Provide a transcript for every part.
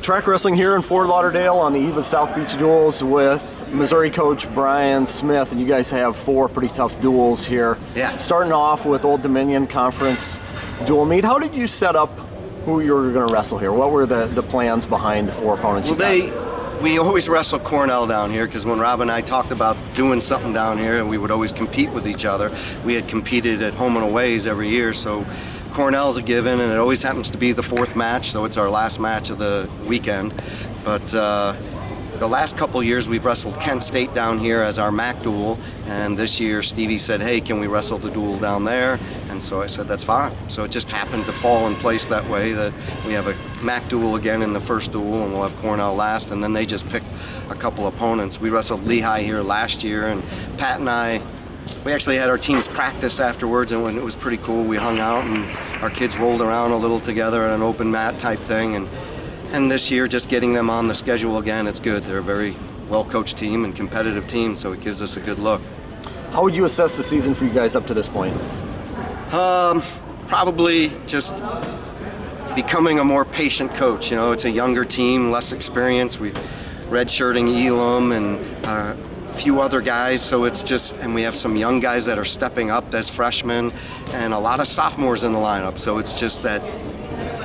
Track Wrestling here in Fort Lauderdale on the eve of South Beach Duels with Missouri coach Brian Smith, and you guys have 4 pretty tough duels here. Yeah. Starting off with Old Dominion Conference dual meet. How did you set up who you were going to wrestle here? What were the plans behind the 4 opponents? We always wrestled Cornell down here because when Rob and I talked about doing something down here, we would always compete with each other. We had competed at home and aways every year, so Cornell's a given, and it always happens to be the 4th match, so it's our last match of the weekend. But the last couple years we've wrestled Kent State down here as our MAC duel, and this year Stevie said, hey, can we wrestle the duel down there? And so I said, that's fine. So it just happened to fall in place that way, that we have a MAC duel again in the first duel, and we'll have Cornell last, and then they just pick a couple opponents. We wrestled Lehigh here last year, and Pat and I, we actually had our teams practice afterwards, and it was pretty cool. We hung out, and our kids rolled around a little together at an open mat type thing, and this year, just getting them on the schedule again, it's good. They're a very well-coached team and competitive team, so it gives us a good look. How would you assess the season for you guys up to this point? Probably just becoming a more patient coach. You know, it's a younger team, less experience. We're redshirting Elam and few other guys, so it's just, and we have some young guys that are stepping up as freshmen and a lot of sophomores in the lineup, so it's just that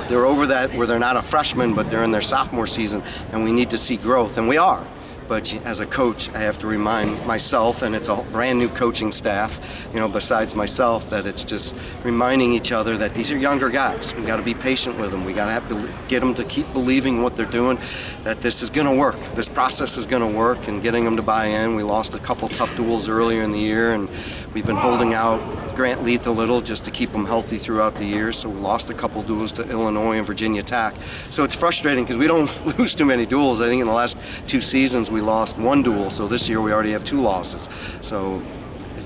they're over that where they're not a freshman but they're in their sophomore season, and we need to see growth, and we are. But as a coach, I have to remind myself, and it's a brand new coaching staff, you know, besides myself, that it's just reminding each other that these are younger guys. We got to be patient with them. We got to have to get them to keep believing what they're doing, that this is going to work. This process is going to work, and getting them to buy in. We lost a couple tough duels earlier in the year, and we've been holding out Grant Leith a little just to keep them healthy throughout the year. So we lost a couple duels to Illinois and Virginia Tech. So it's frustrating because we don't lose too many duels. I think in the last 2 seasons we lost 1 duel, so this year we already have 2 losses. So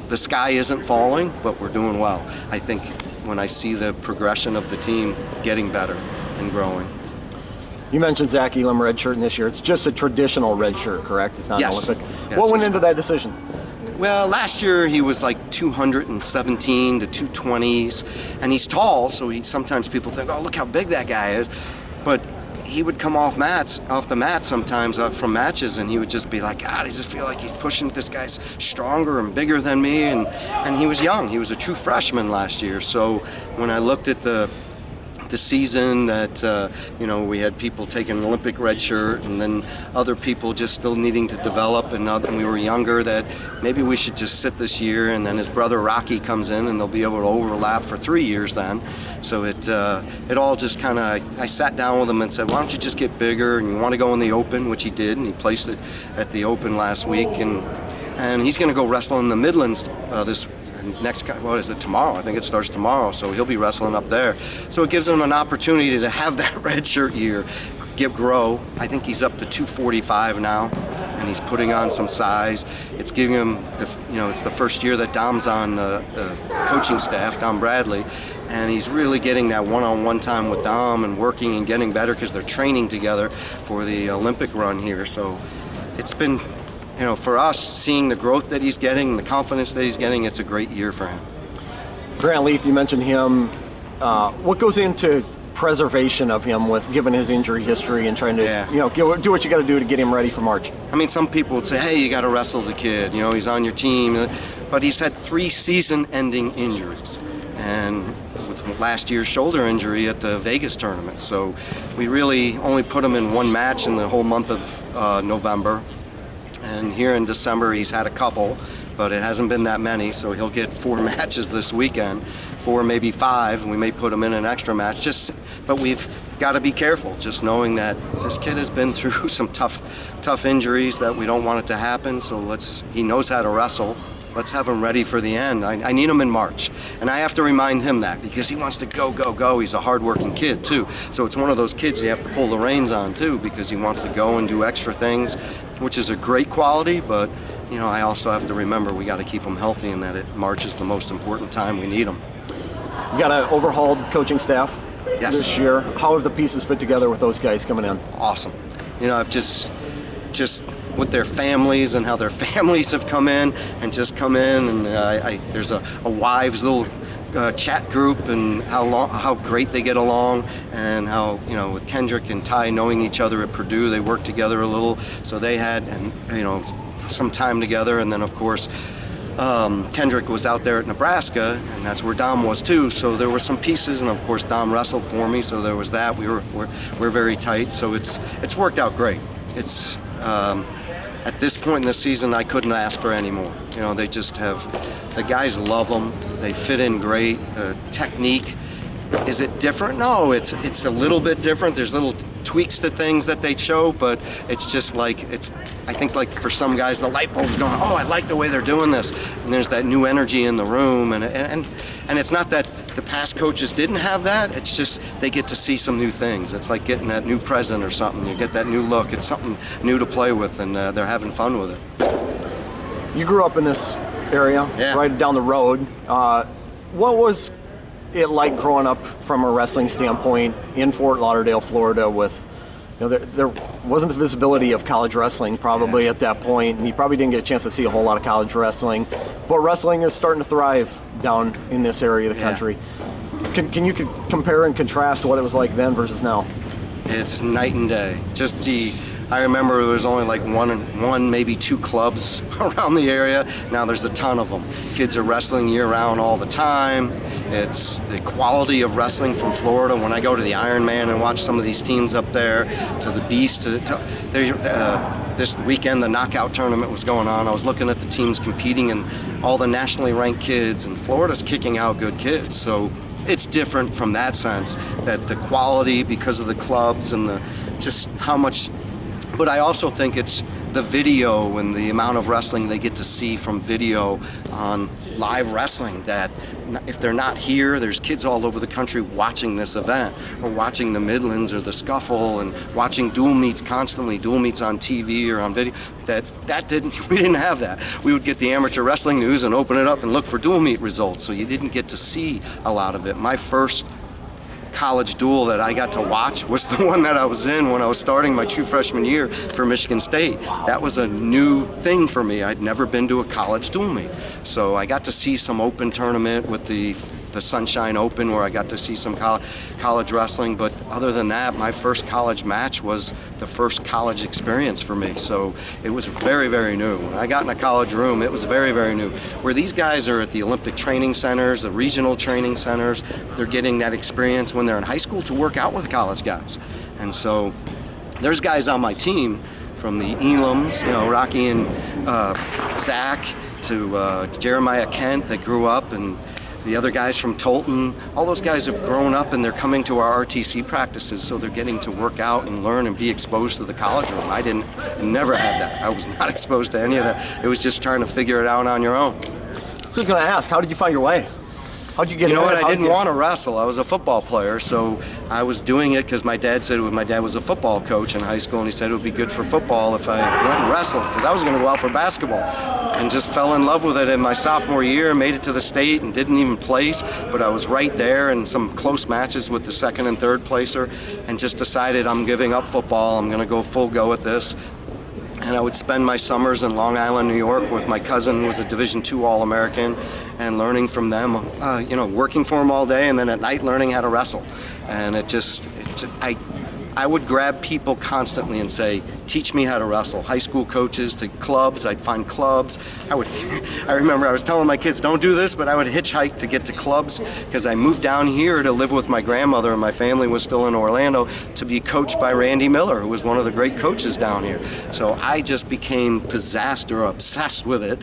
the sky isn't falling, but we're doing well. I think when I see the progression of the team getting better and growing. You mentioned Zach Elam redshirting this year. It's just a traditional redshirt, correct? It's not Yes. Olympic. Yes, What went into that decision? Well, last year he was like 217 to 220s, and he's tall, so sometimes people think, oh, look how big that guy is. But he would come off the mat sometimes from matches, and he would just be like, God, I just feel like he's pushing, this guy's stronger and bigger than me, and he was young. He was a true freshman last year. So when I looked at the season that, you know, we had people taking an Olympic red shirt and then other people just still needing to develop, and we were younger, that maybe we should just sit this year, and then his brother Rocky comes in and they'll be able to overlap for 3 years then. So it all just kind of, I sat down with him and said, why don't you just get bigger, and you want to go in the Open, which he did, and he placed it at the Open last week, and he's going to go wrestle in the Midlands tomorrow? I think it starts tomorrow, so he'll be wrestling up there. So it gives him an opportunity to have that red shirt year, grow. I think he's up to 245 now, and he's putting on some size. It's giving him, it's the first year that Dom's on the coaching staff, Dom Bradley, and he's really getting that one-on-one time with Dom and working and getting better because they're training together for the Olympic run here. So it's been, for us, seeing the growth that he's getting, the confidence that he's getting, it's a great year for him. Grant Leith, you mentioned him. What goes into preservation of him with given his injury history and trying to, do what you got to do to get him ready for March? I mean, some people would say, hey, you got to wrestle the kid. He's on your team. But he's had 3 season-ending injuries. And with last year's shoulder injury at the Vegas tournament. So we really only put him in 1 match in the whole month of November. And here in December he's had a couple, but it hasn't been that many, so he'll get 4 matches this weekend, 4, maybe 5. We may put him in an extra match, but we've got to be careful, just knowing that this kid has been through some tough injuries that we don't want it to happen, so he knows how to wrestle. Let's have him ready for the end. I need him in March. And I have to remind him that because he wants to go. He's a hard-working kid, too. So it's one of those kids you have to pull the reins on, too, because he wants to go and do extra things, which is a great quality. But, I also have to remember we got to keep him healthy and that March is the most important time we need him. You got an overhauled coaching staff this year. How have the pieces fit together with those guys coming in? Awesome. I've just with their families and how their families have come in and there's a wives, little chat group and how great they get along, and how, with Kendrick and Ty knowing each other at Purdue, they worked together a little, so they had some time together. And then of course Kendrick was out there at Nebraska, and that's where Dom was too, so there were some pieces, and of course Dom wrestled for me, so there was that. We're very tight, so it's worked out great. It's at this point in the season, I couldn't ask for any more. They just have, the guys love them. They fit in great. The technique, is it different? No, it's a little bit different. There's little tweaks to things that they show, but it's just like, I think like for some guys, the light bulb's going, oh, I like the way they're doing this. And there's that new energy in the room, and it's not that the past coaches didn't have that, it's just they get to see some new things. It's like getting that new present or something. You get that new look. It's something new to play with, and they're having fun with it. You grew up in this area, right down the road. What was it like growing up from a wrestling standpoint in Fort Lauderdale, Florida, with, there wasn't the visibility of college wrestling probably at that point, and you probably didn't get a chance to see a whole lot of college wrestling, but wrestling is starting to thrive down in this area of the country. Can you compare and contrast what it was like then versus now? It's night and day. I remember there was only like one, maybe two clubs around the area. Now there's a ton of them. Kids are wrestling year-round all the time. It's the quality of wrestling from Florida. When I go to the Ironman and watch some of these teams up there, to the Beast, this weekend the knockout tournament was going on. I was looking at the teams competing and all the nationally ranked kids, and Florida's kicking out good kids. So it's different from that sense, that the quality, because of the clubs and just how much. But I also think it's the video and the amount of wrestling they get to see from video on live wrestling, that if they're not here, there's kids all over the country watching this event, or watching the Midlands or the Scuffle, and watching dual meets constantly, dual meets on TV or on video. We didn't have that. We would get the amateur wrestling news and open it up and look for dual meet results, so you didn't get to see a lot of it. My first college duel that I got to watch was the one that I was in when I was starting my true freshman year for Michigan State. That was a new thing for me. I'd never been to a college duel meet. So I got to see some open tournament with the Sunshine Open, where I got to see some college wrestling, but other than that, my first college match was the first college experience for me. So it was very, very new. When I got in a college room, it was very, very new. Where these guys are at the Olympic training centers, the regional training centers, they're getting that experience when they're in high school to work out with college guys. And so there's guys on my team from the Elams, Rocky and Zach, to Jeremiah Kent that grew up, and the other guys from Tolton. All those guys have grown up and they're coming to our RTC practices, so they're getting to work out and learn and be exposed to the college room. I never had that. I was not exposed to any of that. It was just trying to figure it out on your own. So I was going to ask, how did you find your way? How'd you get in? You know what? I didn't want to wrestle. I was a football player, so I was doing it because my dad was a football coach in high school, and he said it would be good for football if I went and wrestled, because I was going to go out for basketball, and just fell in love with it in my sophomore year. Made it to the state and didn't even place, but I was right there in some close matches with the second and third placer, and just decided I'm giving up football. I'm going to go full go at this. And I would spend my summers in Long Island, New York, with my cousin, who was a Division II All-American, and learning from them, working for them all day, and then at night learning how to wrestle. And I would grab people constantly and say, teach me how to wrestle. High school coaches to clubs, I'd find clubs. I remember I was telling my kids, don't do this, but I would hitchhike to get to clubs, because I moved down here to live with my grandmother, and my family was still in Orlando, to be coached by Randy Miller, who was one of the great coaches down here. So I just became possessed or obsessed with it,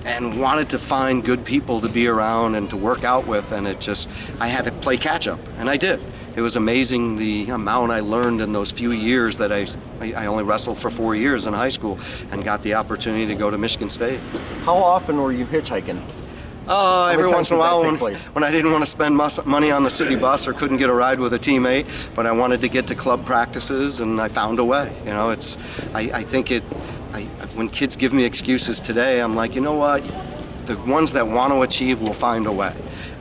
and wanted to find good people to be around and to work out with, and I had to play catch up, and I did. It was amazing the amount I learned in those few years that I only wrestled for 4 years in high school, and got the opportunity to go to Michigan State. How often were you hitchhiking? Every once in a while when I didn't want to spend money on the city bus or couldn't get a ride with a teammate, but I wanted to get to club practices, and I found a way. When kids give me excuses today, I'm like, you know what? The ones that want to achieve will find a way.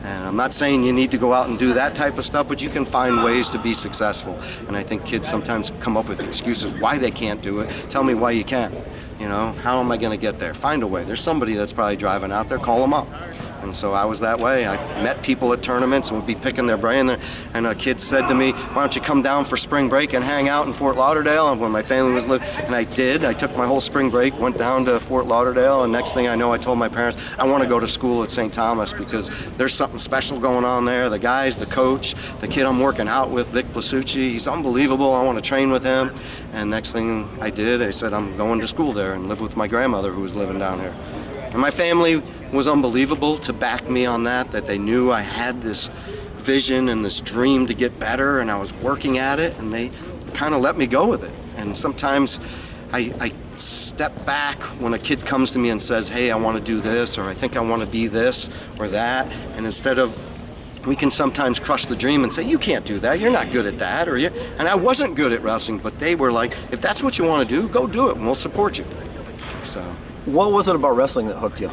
And I'm not saying you need to go out and do that type of stuff, but you can find ways to be successful. And I think kids sometimes come up with excuses why they can't do it. Tell me why you can't. How am I going to get there? Find a way. There's somebody that's probably driving out there. Call them up. And so I was that way. I met people at tournaments and would be picking their brain. And a kid said to me, why don't you come down for spring break and hang out in Fort Lauderdale? And when my family was living, and I did. I took my whole spring break, went down to Fort Lauderdale, and next thing I know, I told my parents, I want to go to school at St. Thomas because there's something special going on there. The guys, the coach, the kid I'm working out with, Vic Blasucci, he's unbelievable. I want to train with him. And next thing I did, I said, I'm going to school there and live with my grandmother who was living down here. And my family was unbelievable to back me on that they knew I had this vision and this dream to get better, and I was working at it, and they kind of let me go with it. And sometimes I step back when a kid comes to me and says, hey, I want to do this, or I think I want to be this or that, and instead of, we can sometimes crush the dream and say, you can't do that, you're not good at that, and I wasn't good at wrestling, but they were like, if that's what you want to do, go do it, and we'll support you. So. What was it about wrestling that hooked you?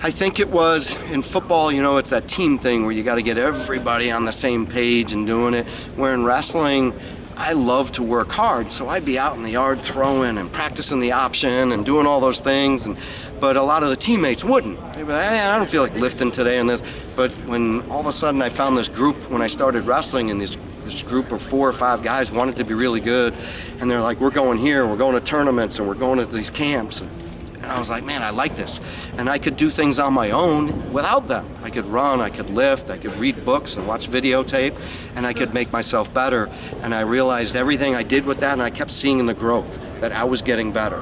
I think it was in football, it's that team thing where you got to get everybody on the same page and doing it. Where in wrestling, I love to work hard, so I'd be out in the yard throwing and practicing the option and doing all those things. But a lot of the teammates wouldn't. They'd be like, hey, I don't feel like lifting today and this. But when all of a sudden I found this group when I started wrestling, and this group of 4 or 5 guys wanted to be really good, and they're like, we're going here, we're going to tournaments, and we're going to these camps. And I was like, man, I like this. And I could do things on my own without them. I could run, I could lift, I could read books and watch videotape, and I could make myself better. And I realized everything I did with that, and I kept seeing the growth, that I was getting better.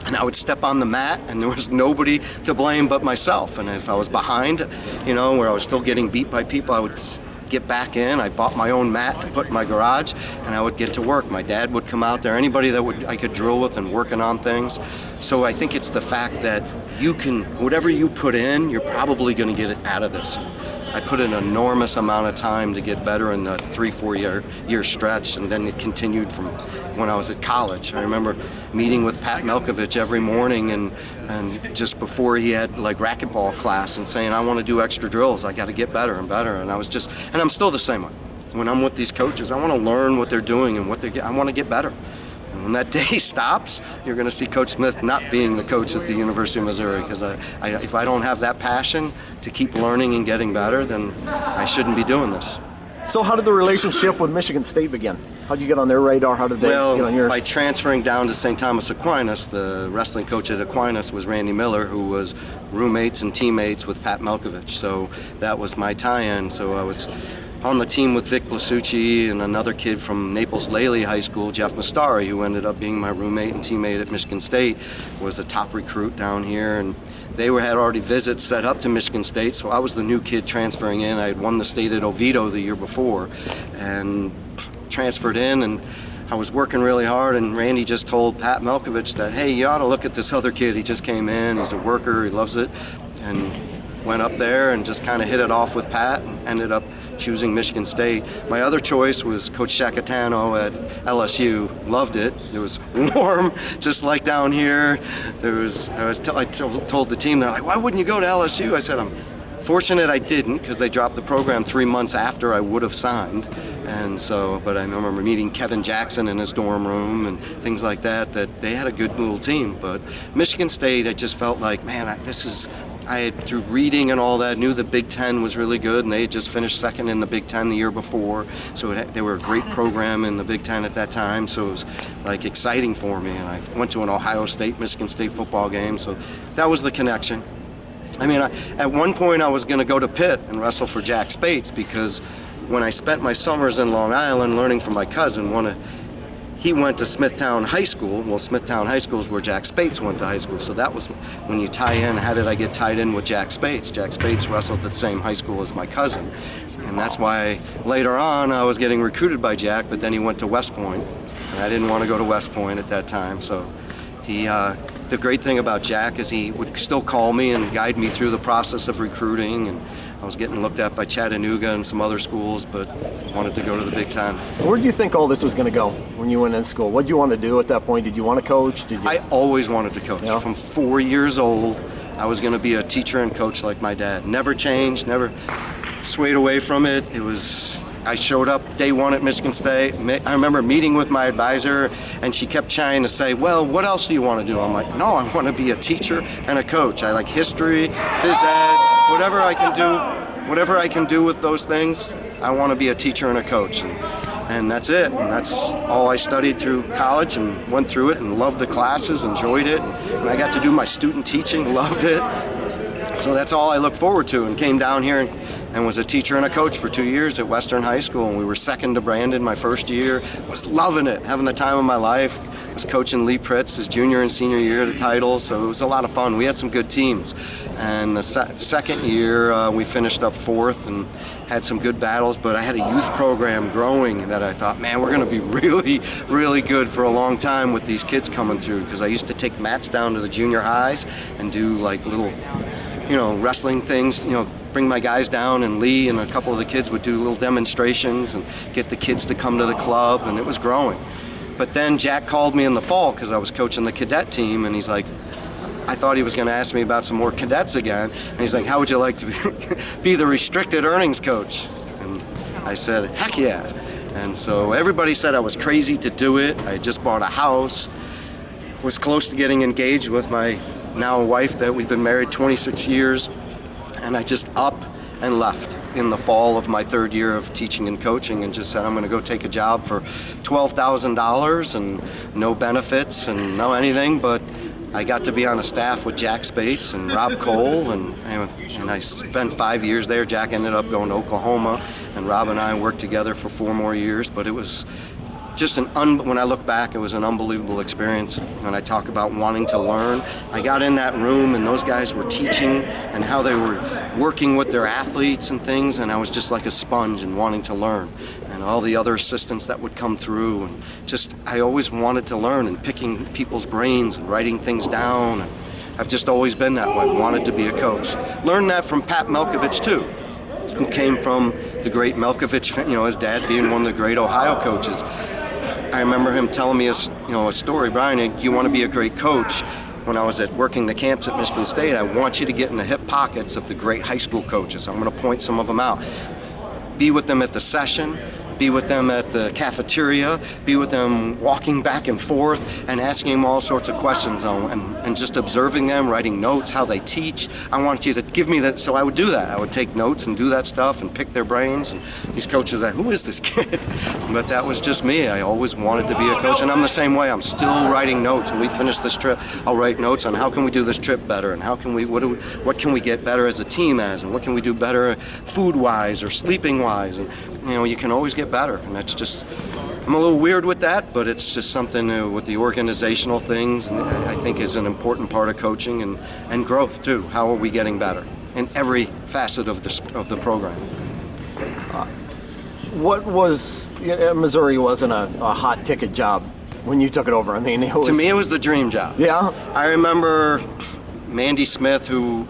And I would step on the mat, and there was nobody to blame but myself. And if I was behind, where I was still getting beat by people, I would just get back in. I bought my own mat to put in my garage, and I would get to work. My dad would come out there, anybody that I could drill with and working on things. So I think it's the fact that you can, whatever you put in, you're probably going to get it out of this. I put an enormous amount of time to get better in the 3-4 year stretch, and then it continued from when I was at college. I remember meeting with Pat Melkovich every morning and just before he had like racquetball class and saying, I want to do extra drills, I got to get better and better. And I'm still the same way. When I'm with these coaches, I want to learn what they're doing and I want to get better. And when that day stops, you're going to see Coach Smith not being the coach at the University of Missouri, because if I don't have that passion to keep learning and getting better, then I shouldn't be doing this. So how did the relationship with Michigan State begin? How did you get on their radar? How did they get on yours? By transferring down to St. Thomas Aquinas, the wrestling coach at Aquinas was Randy Miller, who was roommates and teammates with Pat Melkovich. So that was my tie-in. So I was on the team with Vic Blasucci and another kid from Naples Lely High School, Jeff Mastari, who ended up being my roommate and teammate at Michigan State, was a top recruit down here. And they had already visits set up to Michigan State, so I was the new kid transferring in. I had won the state at Oviedo the year before and transferred in, and I was working really hard, and Randy just told Pat Melkovich that, hey, you ought to look at this other kid. He just came in, he's a worker, he loves it, and went up there and just kind of hit it off with Pat and ended up choosing Michigan State. My other choice was Coach Shakatano at LSU. Loved it. It was warm, just like down here. I told the team, they're like, why wouldn't you go to LSU? I said, I'm fortunate I didn't, because they dropped the program 3 months after I would have signed. And so, but I remember meeting Kevin Jackson in his dorm room and things like that they had a good little team. But Michigan State, I just felt like, man, I had, through reading and all that, knew the Big Ten was really good, and they had just finished second in the Big Ten the year before. So they were a great program in the Big Ten at that time, so it was like exciting for me. And I went to an Ohio State, Michigan State football game, so that was the connection. I mean, at one point I was going to go to Pitt and wrestle for Jack Spates, because when I spent my summers in Long Island learning from my cousin, he went to Smithtown High School. Well, Smithtown High School is where Jack Spates went to high school. So that was when you tie in, how did I get tied in with Jack Spates? Jack Spates wrestled at the same high school as my cousin. And that's why later on I was getting recruited by Jack, but then he went to West Point. And I didn't want to go to West Point at that time. So the great thing about Jack is he would still call me and guide me through the process of recruiting. And I was getting looked at by Chattanooga and some other schools, but wanted to go to the Big Ten. Where did you think all this was going to go when you went in school? What did you want to do at that point? Did you want to coach? I always wanted to coach. Yeah. From 4 years old, I was going to be a teacher and coach like my dad. Never changed, never swayed away from it. I showed up day one at Michigan State. I remember meeting with my advisor, and she kept trying to say, well, what else do you want to do? I'm like, no, I want to be a teacher and a coach. I like history, phys ed, whatever I can do. Whatever I can do with those things, I want to be a teacher and a coach. And that's it. And that's all I studied through college and went through it and loved the classes, enjoyed it. And I got to do my student teaching, loved it. So that's all I look forward to, and came down here and was a teacher and a coach for 2 years at Western High School. And we were second to Brandon my first year. Was loving it, having the time of my life. Was coaching Lee Pritz his junior and senior year at the titles, so it was a lot of fun. We had some good teams. And the second year, we finished up fourth and had some good battles, but I had a youth program growing that I thought, man, we're going to be really, really good for a long time with these kids coming through, because I used to take Mats down to the junior highs and do like little, wrestling things, bring my guys down, and Lee and a couple of the kids would do little demonstrations and get the kids to come to the club, and it was growing. But then Jack called me in the fall because I was coaching the cadet team, and he's like, I thought he was going to ask me about some more cadets again, and he's like, how would you like to be the restricted earnings coach? And I said, heck yeah. And so everybody said I was crazy to do it. I had just bought a house, was close to getting engaged with my now wife that we've been married 26 years, and I just up and left in the fall of my third year of teaching and coaching, and just said I'm going to go take a job for $12,000 and no benefits and no anything, but I got to be on a staff with Jack Spates and Rob Cole, and I spent 5 years there. Jack ended up going to Oklahoma, and Rob and I worked together for 4 more years, but it was just when I look back, it was an unbelievable experience. When I talk about wanting to learn, I got in that room and those guys were teaching and how they were working with their athletes and things, and I was just like a sponge and wanting to learn. And all the other assistants that would come through, and just I always wanted to learn, and picking people's brains and writing things down. And I've just always been that way, wanted to be a coach. Learned that from Pat Melkovich too, who came from the great Melkovich, his dad being one of the great Ohio coaches. I remember him telling me a story, Brian, you want to be a great coach? When I was working the camps at Michigan State, I want you to get in the hip pockets of the great high school coaches. I'm going to point some of them out. Be with them at the session, be with them at the cafeteria, be with them walking back and forth and asking them all sorts of questions and just observing them, writing notes, how they teach. I wanted you to give me that, so I would do that. I would take notes and do that stuff and pick their brains. And these coaches are like, who is this kid? But that was just me. I always wanted to be a coach, and I'm the same way. I'm still writing notes. When we finish this trip, I'll write notes on how can we do this trip better, and how can we, what can we get better as a team as, and what can we do better food-wise or sleeping-wise. And you can always get better, and that's just, I'm a little weird with that, but it's just something with the organizational things, and I think is an important part of coaching and growth too. How are we getting better in every facet of the program? What was, Missouri wasn't a hot ticket job when you took it over. I mean, to me it was the dream job. Yeah. I remember Mandy Smith, who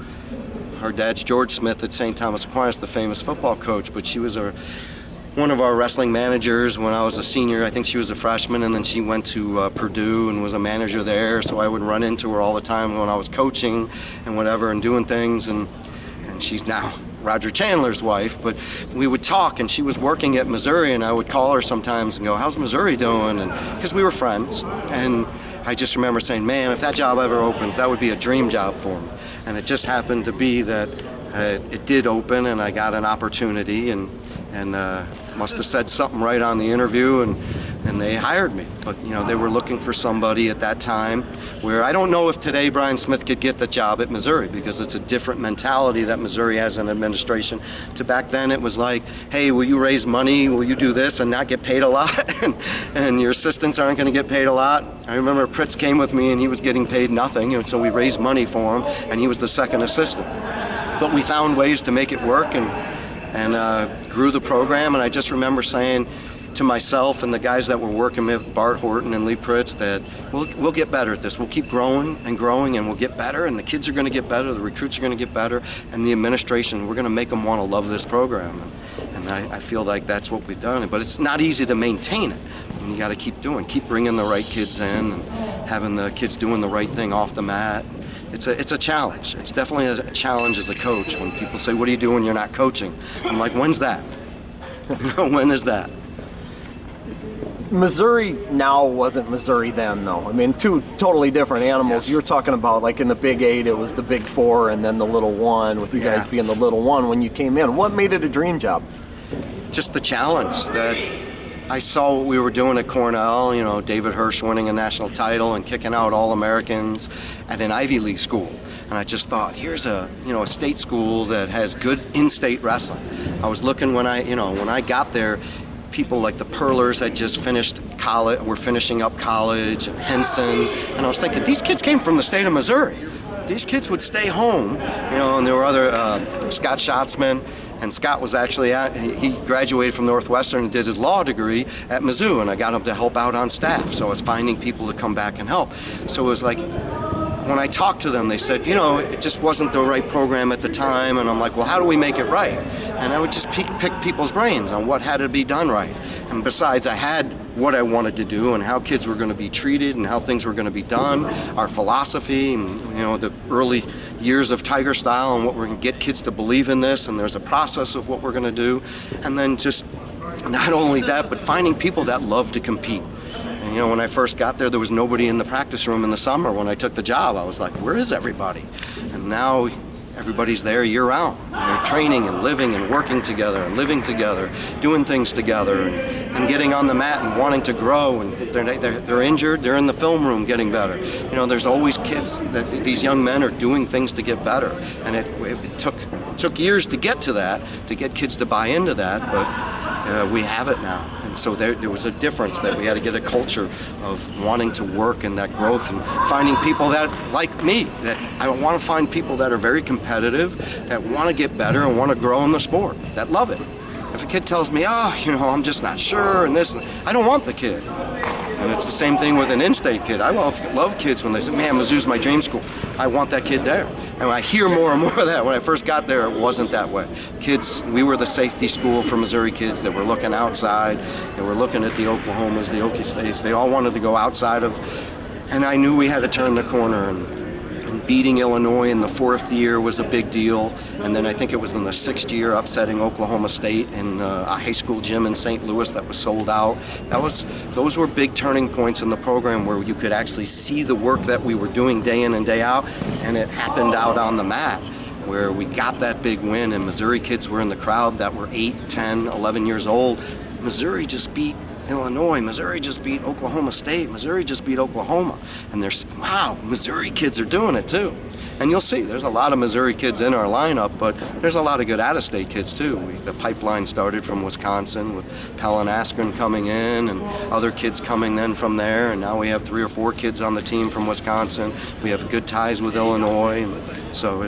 her dad's George Smith at St. Thomas Aquinas, the famous football coach, but she was one of our wrestling managers when I was a senior. I think she was a freshman, and then she went to Purdue and was a manager there, so I would run into her all the time when I was coaching and whatever and doing things, and she's now Roger Chandler's wife, but we would talk, and she was working at Missouri, and I would call her sometimes and go, how's Missouri doing? And because we were friends, and I just remember saying, man, if that job ever opens, that would be a dream job for me. And it just happened to be that it did open, and I got an opportunity, and must have said something right on the interview, and they hired me. But they were looking for somebody at that time where I don't know if today Brian Smith could get the job at Missouri, because it's a different mentality that Missouri has in administration. To back then it was like, hey, will you raise money, will you do this and not get paid a lot? and your assistants aren't going to get paid a lot. I remember Pritz came with me and he was getting paid nothing, and so we raised money for him, and he was the second assistant. But we found ways to make it work and grew the program. And I just remember saying to myself and the guys that were working with, Bart Horton and Lee Pritz, that we'll get better at this. We'll keep growing, and we'll get better, and the kids are going to get better, the recruits are going to get better, and the administration, we're going to make them want to love this program. And I feel like that's what we've done. But it's not easy to maintain it. And you got to keep bringing the right kids in and having the kids doing the right thing off the mat. It's a challenge. It's definitely a challenge as a coach when people say, what do you do when you're not coaching? I'm like, when's that? When is that? Missouri now wasn't Missouri then, though. I mean, two totally different animals. Yes. You're talking about, like, in the Big 8, it was the Big 4 and then the Little 1, with you guys being the Little 1 when you came in. What made it a dream job? Just the challenge that I saw what we were doing at Cornell, you know, David Hirsch winning a national title and kicking out All-Americans at an Ivy League school. And I just thought, here's a state school that has good in-state wrestling. I was looking when I got there, people like the Perlers had just finished college, were finishing up college, and Henson, and I was thinking, these kids came from the state of Missouri. These kids would stay home, and there were other, Scott Schatzman, and Scott was actually he graduated from Northwestern and did his law degree at Mizzou, and I got him to help out on staff, so I was finding people to come back and help. So it was like, when I talked to them, they said, it just wasn't the right program at the time, and I'm like, well, how do we make it right? And I would just pick people's brains on what had to be done right. And besides, I had what I wanted to do and how kids were going to be treated and how things were going to be done, our philosophy, and the early years of Tiger Style and what we're going to get kids to believe in this, and there's a process of what we're going to do. And then just not only that, but finding people that love to compete. And when I first got there, there was nobody in the practice room in the summer. When I took the job, I was like, where is everybody? And now everybody's there year-round. They're training and living and working together and living together, doing things together, and getting on the mat and wanting to grow. And they're injured, they're in the film room getting better. There's always kids that these young men are doing things to get better. And it took years to get to that, to get kids to buy into that, but we have it now. And so there was a difference that we had to get a culture of wanting to work and that growth and finding people that, like me, that I want to find people that are very competitive, that want to get better and want to grow in the sport, that love it. If a kid tells me, I'm just not sure and this, I don't want the kid. And it's the same thing with an in-state kid. I love kids when they say, man, Mizzou's my dream school. I want that kid there. And I hear more and more of that. When I first got there, it wasn't that way. Kids, we were the safety school for Missouri kids that were looking outside. They were looking at the Oklahomas, the Okie States. They all wanted to go outside of, and I knew we had to turn the corner. And beating Illinois in the 4th year was a big deal. And then I think it was in the 6th year upsetting Oklahoma State in a high school gym in St. Louis that was sold out. Those were big turning points in the program where you could actually see the work that we were doing day in and day out, and it happened out on the mat where we got that big win, and Missouri kids were in the crowd that were 8, 10, 11 years old. Missouri just beat Illinois, Missouri just beat Oklahoma State, Missouri just beat Oklahoma. And wow, Missouri kids are doing it too. And you'll see, there's a lot of Missouri kids in our lineup, but there's a lot of good out-of-state kids too. The pipeline started from Wisconsin with Pell and Askren coming in and other kids coming then from there, and now we have 3 or 4 kids on the team from Wisconsin. We have good ties with Illinois, and so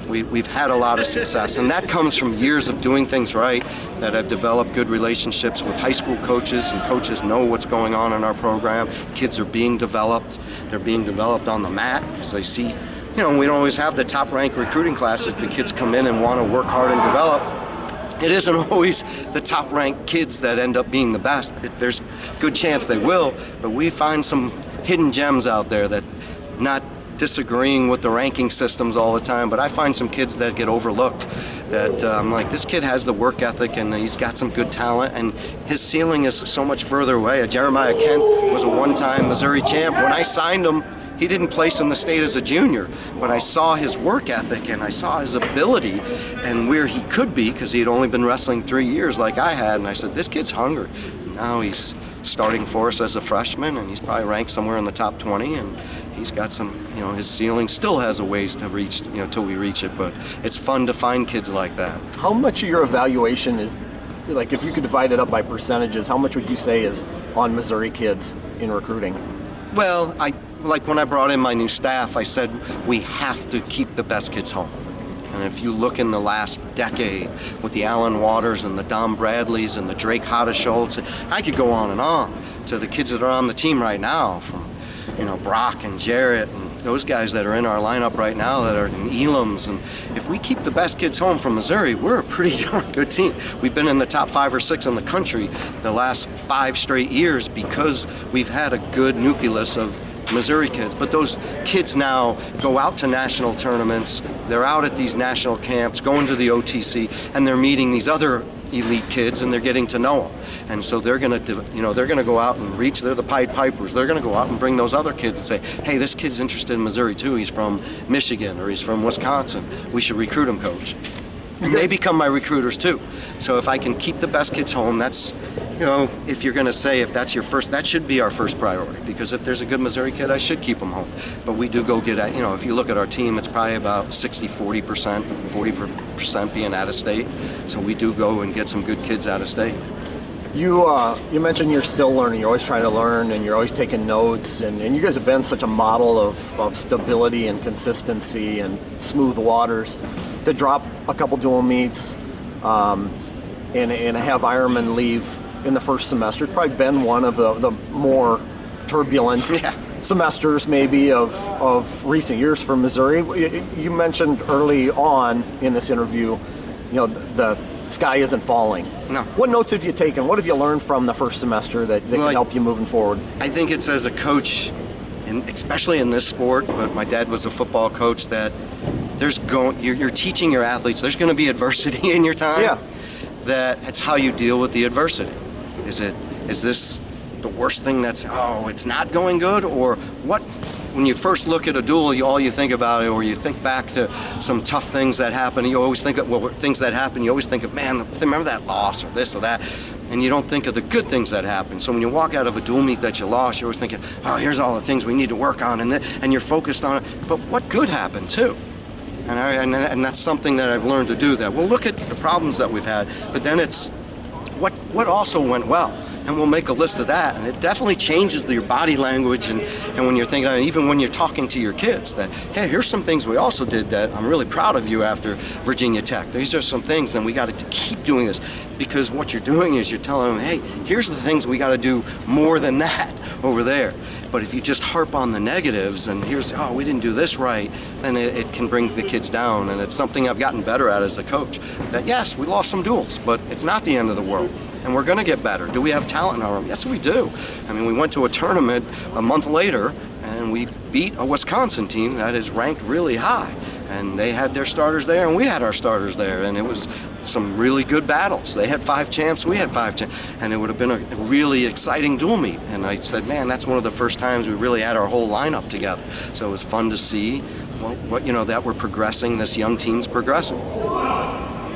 we've had a lot of success, and that comes from years of doing things right, that I've developed good relationships with high school coaches, and coaches know what's going on in our program. Kids are being developed. They're being developed on the mat because they see, we don't always have the top-ranked recruiting classes, but kids come in and want to work hard and develop. It isn't always the top-ranked kids that end up being the best. There's a good chance they will, but we find some hidden gems out there that not disagreeing with the ranking systems all the time, but I find some kids that get overlooked that I'm like, this kid has the work ethic and he's got some good talent and his ceiling is so much further away. Jeremiah Kent was a one-time Missouri champ. When I signed him, he didn't place in the state as a junior, but I saw his work ethic and I saw his ability and where he could be, because he had only been wrestling 3 years like I had, and I said, this kid's hungry. Now he's starting for us as a freshman, and he's probably ranked somewhere in the top 20, and he's got some, his ceiling still has a ways to reach, till we reach it, but it's fun to find kids like that. How much of your evaluation is, like, if you could divide it up by percentages, how much would you say is on Missouri kids in recruiting? Well, like when I brought in my new staff, I said we have to keep the best kids home. And if you look in the last decade with the Alan Waters and the Don Bradleys and the Drake Hodeschultz, I could go on and on to the kids that are on the team right now, from Brock and Jarrett and those guys that are in our lineup right now that are in Elam's. And if we keep the best kids home from Missouri, we're a pretty darn good team. We've been in the top 5 or 6 in the country the last 5 straight years because we've had a good nucleus of Missouri kids. But those kids now go out to national tournaments, they're out at these national camps, going to the OTC, and they're meeting these other elite kids, and they're getting to know them. And so they're going to go out and reach. They're the Pied Pipers. They're going to go out and bring those other kids and say, hey, this kid's interested in Missouri too. He's from Michigan or he's from Wisconsin. We should recruit him, coach. And they become my recruiters too. So if I can keep the best kids home, that's, if you're going to say if that's your first, that should be our first priority. Because if there's a good Missouri kid, I should keep him home. But we do go get, if you look at our team, it's probably about 40% being out of state. So we do go and get some good kids out of state. You mentioned you're still learning. You're always trying to learn, and you're always taking notes. And you guys have been such a model of stability and consistency and smooth waters. To drop a couple dual meets and have Ironman leave in the first semester, it's probably been one of the more turbulent semesters maybe of recent years for Missouri. You mentioned early on in this interview, the sky isn't falling. No. What notes have you taken? What have you learned from the first semester that can help you moving forward? I think it's as a coach, and especially in this sport, but my dad was a football coach, that you're teaching your athletes there's going to be adversity in your time. Yeah. That's how you deal with the adversity. Is this the worst thing it's not going good? Or what? When you first look at a duel, all you think about it, or you think back to some tough things that happen, you always think of, things that happen, you always think of, man, remember that loss or this or that, and you don't think of the good things that happen. So when you walk out of a duel meet that you lost, you're always thinking, oh, here's all the things we need to work on, and you're focused on it. But what good happened too? And that's something that I've learned to do. That we'll look at the problems that we've had, but then it's what also went well, and we'll make a list of that. And it definitely changes your body language, and when you're thinking, even when you're talking to your kids, that hey, here's some things we also did that I'm really proud of you after Virginia Tech. These are some things, and we got to keep doing this, because what you're doing is you're telling them, hey, here's the things we got to do more than that over there. But if you just harp on the negatives and we didn't do this right, then it can bring the kids down. And it's something I've gotten better at as a coach. That yes, we lost some duels, but it's not the end of the world. And we're going to get better. Do we have talent in our room? Yes, we do. I mean, we went to a tournament a month later, and we beat a Wisconsin team that is ranked really high. And they had their starters there, and we had our starters there, and it was some really good battles. They had 5 champs, we had 5 champs, and it would have been a really exciting duel meet. And I said, man, that's one of the first times we really had our whole lineup together. So it was fun to see that we're progressing, this young team's progressing.